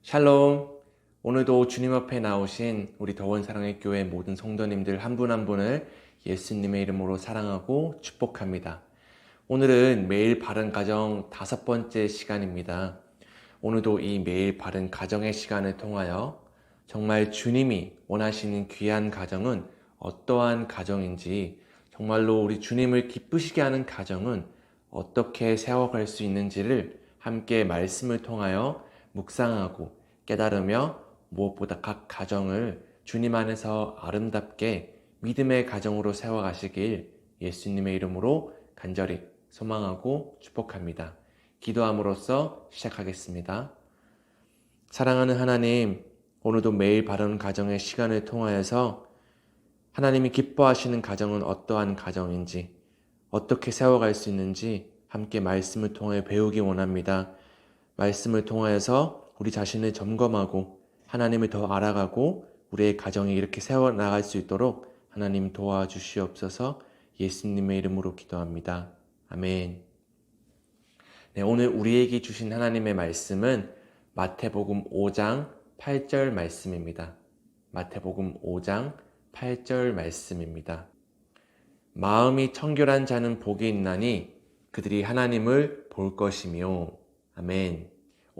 샬롬. 오늘도 주님 앞에 나오신 우리 더원 사랑의 교회 모든 성도님들 한 분 한 분을 예수님의 이름으로 사랑하고 축복합니다. 오늘은 매일 바른 가정 5번째 시간입니다. 오늘도 이 매일 바른 가정의 시간을 통하여 정말 주님이 원하시는 귀한 가정은 어떠한 가정인지, 정말로 우리 주님을 기쁘시게 하는 가정은 어떻게 세워갈 수 있는지를 함께 말씀을 통하여 묵상하고 깨달으며 무엇보다 각 가정을 주님 안에서 아름답게 믿음의 가정으로 세워가시길 예수님의 이름으로 간절히 소망하고 축복합니다. 기도함으로써 시작하겠습니다. 사랑하는 하나님, 오늘도 매일 바른 가정의 시간을 통하여서 하나님이 기뻐하시는 가정은 어떠한 가정인지, 어떻게 세워갈 수 있는지 함께 말씀을 통해 배우기 원합니다. 말씀을 통하여서 우리 자신을 점검하고 하나님을 더 알아가고 우리의 가정이 이렇게 세워나갈 수 있도록 하나님 도와주시옵소서. 예수님의 이름으로 기도합니다. 아멘. 네, 오늘 우리에게 주신 하나님의 말씀은 마태복음 5장 8절 말씀입니다. 마태복음 5장 8절 말씀입니다. 마음이 청결한 자는 복이 있나니 그들이 하나님을 볼 것이며. 아멘.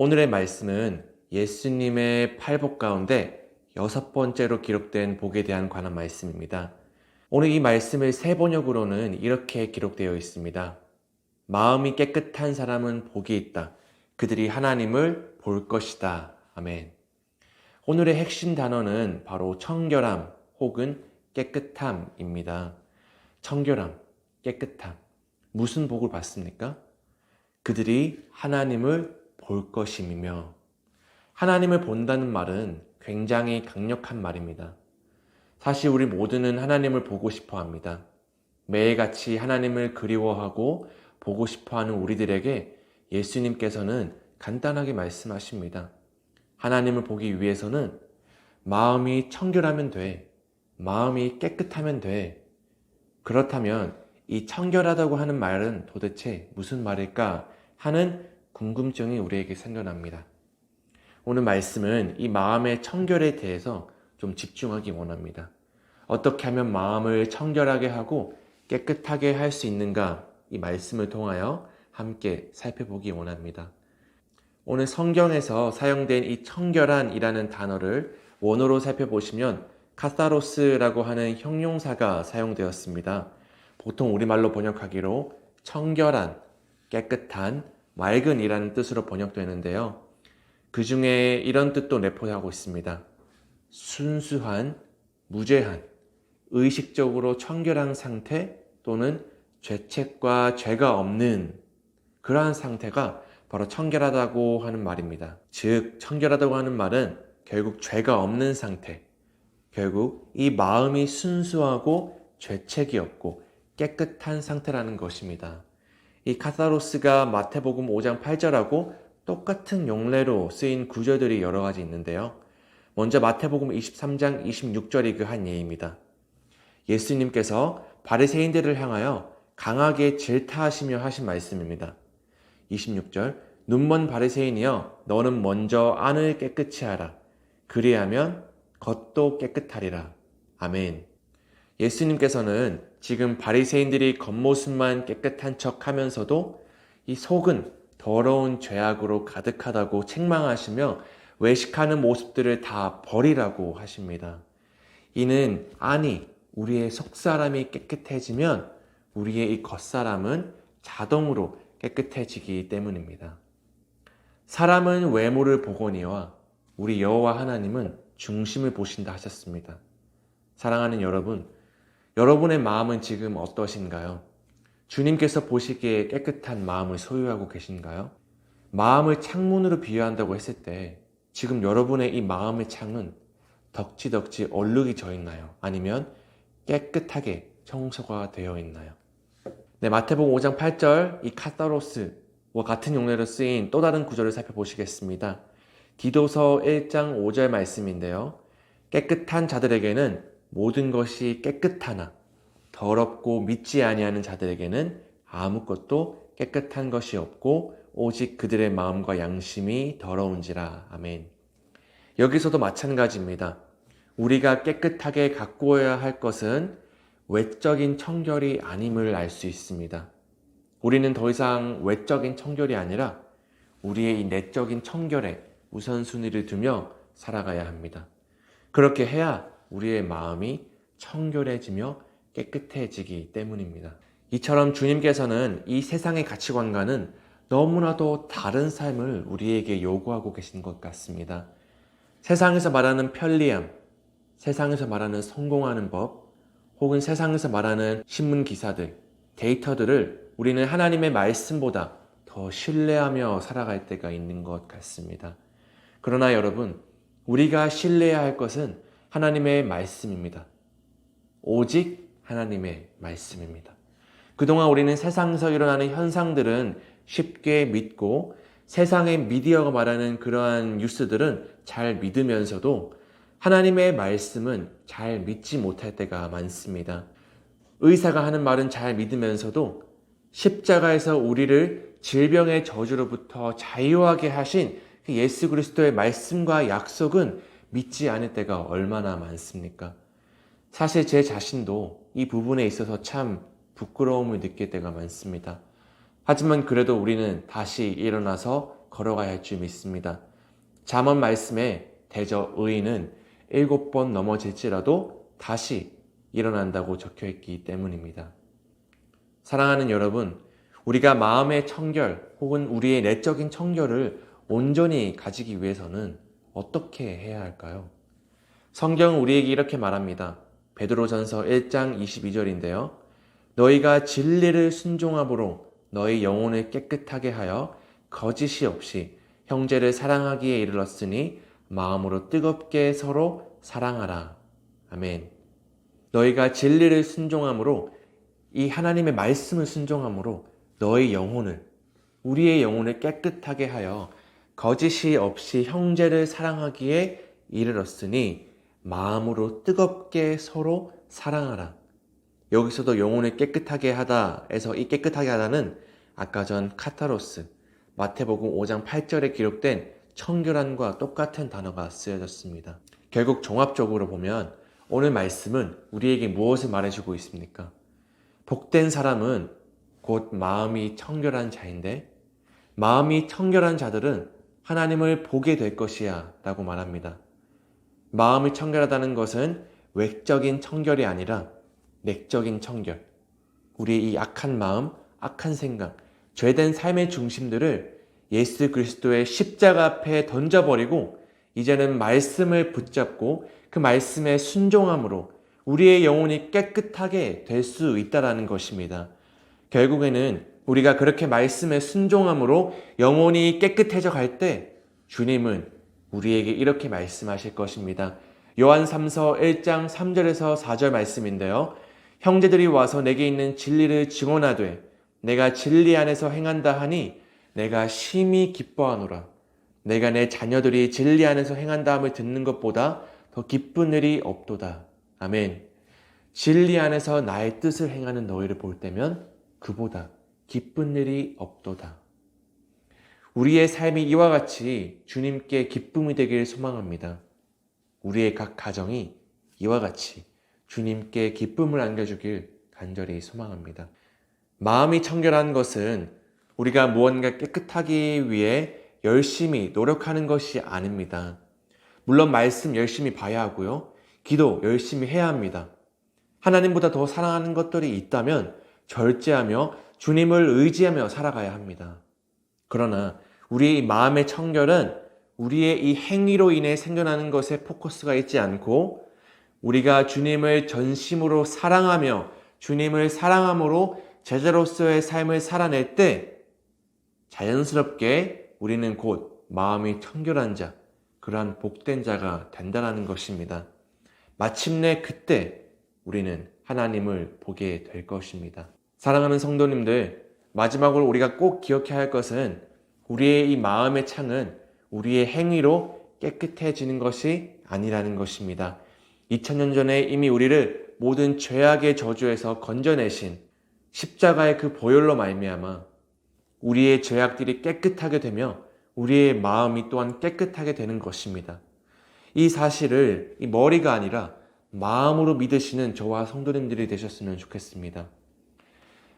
오늘의 말씀은 예수님의 팔복 가운데 6번째로 기록된 복에 대한 관한 말씀입니다. 오늘 이 말씀을 세번역으로는 이렇게 기록되어 있습니다. 마음이 깨끗한 사람은 복이 있다. 그들이 하나님을 볼 것이다. 아멘. 오늘의 핵심 단어는 바로 청결함 혹은 깨끗함입니다. 청결함, 깨끗함. 무슨 복을 받습니까? 그들이 하나님을 볼 것임이며, 하나님을 본다는 말은 굉장히 강력한 말입니다. 사실 우리 모두는 하나님을 보고 싶어 합니다. 매일같이 하나님을 그리워하고 보고 싶어 하는 우리들에게 예수님께서는 간단하게 말씀하십니다. 하나님을 보기 위해서는 마음이 청결하면 돼. 마음이 깨끗하면 돼. 그렇다면 이 청결하다고 하는 말은 도대체 무슨 말일까 하는 궁금증이 우리에게 생겨납니다. 오늘 말씀은 이 마음의 청결에 대해서 좀 집중하기 원합니다. 어떻게 하면 마음을 청결하게 하고 깨끗하게 할 수 있는가, 이 말씀을 통하여 함께 살펴보기 원합니다. 오늘 성경에서 사용된 이 청결한이라는 단어를 원어로 살펴보시면 카타로스라고 하는 형용사가 사용되었습니다. 보통 우리말로 번역하기로 청결한, 깨끗한, 맑은이라는 뜻으로 번역되는데요. 그 중에 이런 뜻도 내포하고 있습니다. 순수한, 무죄한, 의식적으로 청결한 상태 또는 죄책과 죄가 없는 그러한 상태가 바로 청결하다고 하는 말입니다. 즉, 청결하다고 하는 말은 결국 죄가 없는 상태, 결국 이 마음이 순수하고 죄책이 없고 깨끗한 상태라는 것입니다. 이 카타로스가 마태복음 5장 8절하고 똑같은 용례로 쓰인 구절들이 여러 가지 있는데요. 먼저 마태복음 23장 26절이 그 한 예입니다. 예수님께서 바리새인들을 향하여 강하게 질타하시며 하신 말씀입니다. 26절, 눈먼 바리새인이여, 너는 먼저 안을 깨끗이 하라. 그리하면 겉도 깨끗하리라. 아멘. 예수님께서는 지금 바리새인들이 겉모습만 깨끗한 척 하면서도 이 속은 더러운 죄악으로 가득하다고 책망하시며 외식하는 모습들을 다 버리라고 하십니다. 이는 안이, 우리의 속사람이 깨끗해지면 우리의 이 겉사람은 자동으로 깨끗해지기 때문입니다. 사람은 외모를 보거니와 우리 여호와 하나님은 중심을 보신다 하셨습니다. 사랑하는 여러분, 여러분의 마음은 지금 어떠신가요? 주님께서 보시기에 깨끗한 마음을 소유하고 계신가요? 마음을 창문으로 비유한다고 했을 때 지금 여러분의 이 마음의 창은 덕지덕지 얼룩이 져 있나요? 아니면 깨끗하게 청소가 되어 있나요? 네, 마태복음 5장 8절 이 카타로스와 같은 용례로 쓰인 또 다른 구절을 살펴보시겠습니다. 디도서 1장 5절 말씀인데요. 깨끗한 자들에게는 모든 것이 깨끗하나 더럽고 믿지 아니하는 자들에게는 아무것도 깨끗한 것이 없고 오직 그들의 마음과 양심이 더러운지라. 아멘. 여기서도 마찬가지입니다. 우리가 깨끗하게 가꾸어야 할 것은 외적인 청결이 아님을 알 수 있습니다. 우리는 더 이상 외적인 청결이 아니라 우리의 이 내적인 청결에 우선순위를 두며 살아가야 합니다. 그렇게 해야 우리의 마음이 청결해지며 깨끗해지기 때문입니다. 이처럼 주님께서는 이 세상의 가치관과는 너무나도 다른 삶을 우리에게 요구하고 계신 것 같습니다. 세상에서 말하는 편리함, 세상에서 말하는 성공하는 법, 혹은 세상에서 말하는 신문 기사들, 데이터들을 우리는 하나님의 말씀보다 더 신뢰하며 살아갈 때가 있는 것 같습니다. 그러나 여러분, 우리가 신뢰해야 할 것은 하나님의 말씀입니다. 오직 하나님의 말씀입니다. 그동안 우리는 세상에서 일어나는 현상들은 쉽게 믿고 세상의 미디어가 말하는 그러한 뉴스들은 잘 믿으면서도 하나님의 말씀은 잘 믿지 못할 때가 많습니다. 의사가 하는 말은 잘 믿으면서도 십자가에서 우리를 질병의 저주로부터 자유하게 하신 예수 그리스도의 말씀과 약속은 믿지 않을 때가 얼마나 많습니까? 사실 제 자신도 이 부분에 있어서 참 부끄러움을 느낄 때가 많습니다. 하지만 그래도 우리는 다시 일어나서 걸어가야 할 줄 믿습니다. 잠언 말씀에 대저 의인은 7번 넘어질지라도 다시 일어난다고 적혀있기 때문입니다. 사랑하는 여러분, 우리가 마음의 청결 혹은 우리의 내적인 청결을 온전히 가지기 위해서는 어떻게 해야 할까요? 성경은 우리에게 이렇게 말합니다. 베드로전서 1장 22절인데요. 너희가 진리를 순종함으로 너희 영혼을 깨끗하게 하여 거짓이 없이 형제를 사랑하기에 이르렀으니 마음으로 뜨겁게 서로 사랑하라. 아멘. 너희가 진리를 순종함으로 이 하나님의 말씀을 순종함으로 너희 영혼을 우리의 영혼을 깨끗하게 하여 거짓이 없이 형제를 사랑하기에 이르렀으니 마음으로 뜨겁게 서로 사랑하라. 여기서도 영혼을 깨끗하게 하다에서 이 깨끗하게 하다는 아까 전 카타로스, 마태복음 5장 8절에 기록된 청결함과 똑같은 단어가 쓰여졌습니다. 결국 종합적으로 보면 오늘 말씀은 우리에게 무엇을 말해주고 있습니까? 복된 사람은 곧 마음이 청결한 자인데 마음이 청결한 자들은 하나님을 보게 될 것이야 라고 말합니다. 마음이 청결하다는 것은 외적인 청결이 아니라 내적인 청결, 우리의 이 악한 마음, 악한 생각, 죄된 삶의 중심들을 예수 그리스도의 십자가 앞에 던져버리고 이제는 말씀을 붙잡고 그 말씀에 순종함으로 우리의 영혼이 깨끗하게 될 수 있다는 것입니다. 결국에는 우리가 그렇게 말씀에 순종함으로 영혼이 깨끗해져 갈 때 주님은 우리에게 이렇게 말씀하실 것입니다. 요한 3서 1장 3절에서 4절 말씀인데요. 형제들이 와서 내게 있는 진리를 증언하되 내가 진리 안에서 행한다 하니 내가 심히 기뻐하노라. 내가 내 자녀들이 진리 안에서 행한다 함을 듣는 것보다 더 기쁜 일이 없도다. 아멘. 진리 안에서 나의 뜻을 행하는 너희를 볼 때면 그보다 기쁜 일이 없도다. 우리의 삶이 이와 같이 주님께 기쁨이 되길 소망합니다. 우리의 각 가정이 이와 같이 주님께 기쁨을 안겨주길 간절히 소망합니다. 마음이 청결한 것은 우리가 무언가 깨끗하기 위해 열심히 노력하는 것이 아닙니다. 물론 말씀 열심히 봐야 하고요. 기도 열심히 해야 합니다. 하나님보다 더 사랑하는 것들이 있다면 절제하며 주님을 의지하며 살아가야 합니다. 그러나 우리의 마음의 청결은 우리의 이 행위로 인해 생겨나는 것에 포커스가 있지 않고 우리가 주님을 전심으로 사랑하며 주님을 사랑함으로 제자로서의 삶을 살아낼 때 자연스럽게 우리는 곧 마음이 청결한 자, 그러한 복된 자가 된다는 것입니다. 마침내 그때 우리는 하나님을 보게 될 것입니다. 사랑하는 성도님들, 마지막으로 우리가 꼭 기억해야 할 것은 우리의 이 마음의 창은 우리의 행위로 깨끗해지는 것이 아니라는 것입니다. 2000년 전에 이미 우리를 모든 죄악의 저주에서 건져내신 십자가의 그 보혈로 말미암아 우리의 죄악들이 깨끗하게 되며 우리의 마음이 또한 깨끗하게 되는 것입니다. 이 사실을 이 머리가 아니라 마음으로 믿으시는 저와 성도님들이 되셨으면 좋겠습니다.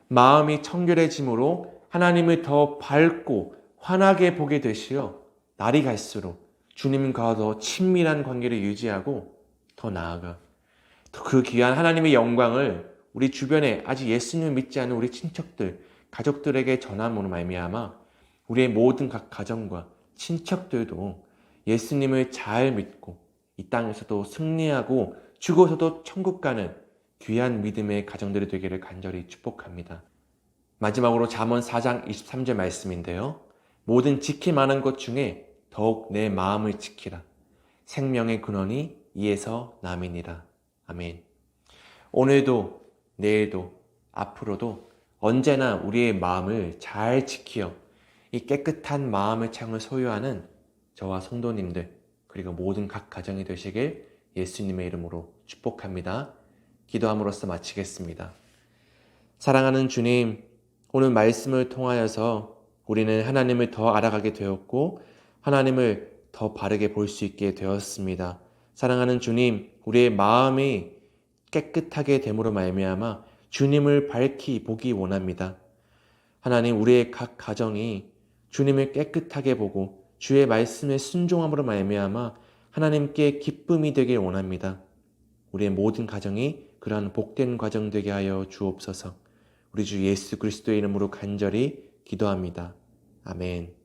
마음이 청결해짐으로 하나님을 더 밝고 환하게 보게 되시어 날이 갈수록 주님과 더 친밀한 관계를 유지하고 더 나아가 그 귀한 하나님의 영광을 우리 주변에 아직 예수님을 믿지 않은 우리 친척들, 가족들에게 전함으로 말미암아 우리의 모든 각 가정과 친척들도 예수님을 잘 믿고 이 땅에서도 승리하고 죽어서도 천국 가는 귀한 믿음의 가정들이 되기를 간절히 축복합니다. 마지막으로 잠언 4장 23절 말씀인데요. 모든 지킬 만한 것 중에 더욱 내 마음을 지키라. 생명의 근원이 이에서 남이니라. 아멘. 오늘도 내일도 앞으로도 언제나 우리의 마음을 잘 지키어 이 깨끗한 마음의 창을 소유하는 저와 성도님들 그리고 모든 각 가정이 되시길 예수님의 이름으로 축복합니다. 기도함으로써 마치겠습니다. 사랑하는 주님, 오늘 말씀을 통하여서 우리는 하나님을 더 알아가게 되었고 하나님을 더 바르게 볼 수 있게 되었습니다. 사랑하는 주님, 우리의 마음이 깨끗하게 됨으로 말미암아 주님을 밝히 보기 원합니다. 하나님, 우리의 각 가정이 주님을 깨끗하게 보고 주의 말씀에 순종함으로 말미암아 하나님께 기쁨이 되길 원합니다. 우리의 모든 가정이 그러한 복된 가정 되게 하여 주옵소서. 우리 주 예수 그리스도의 이름으로 간절히 기도합니다. 아멘.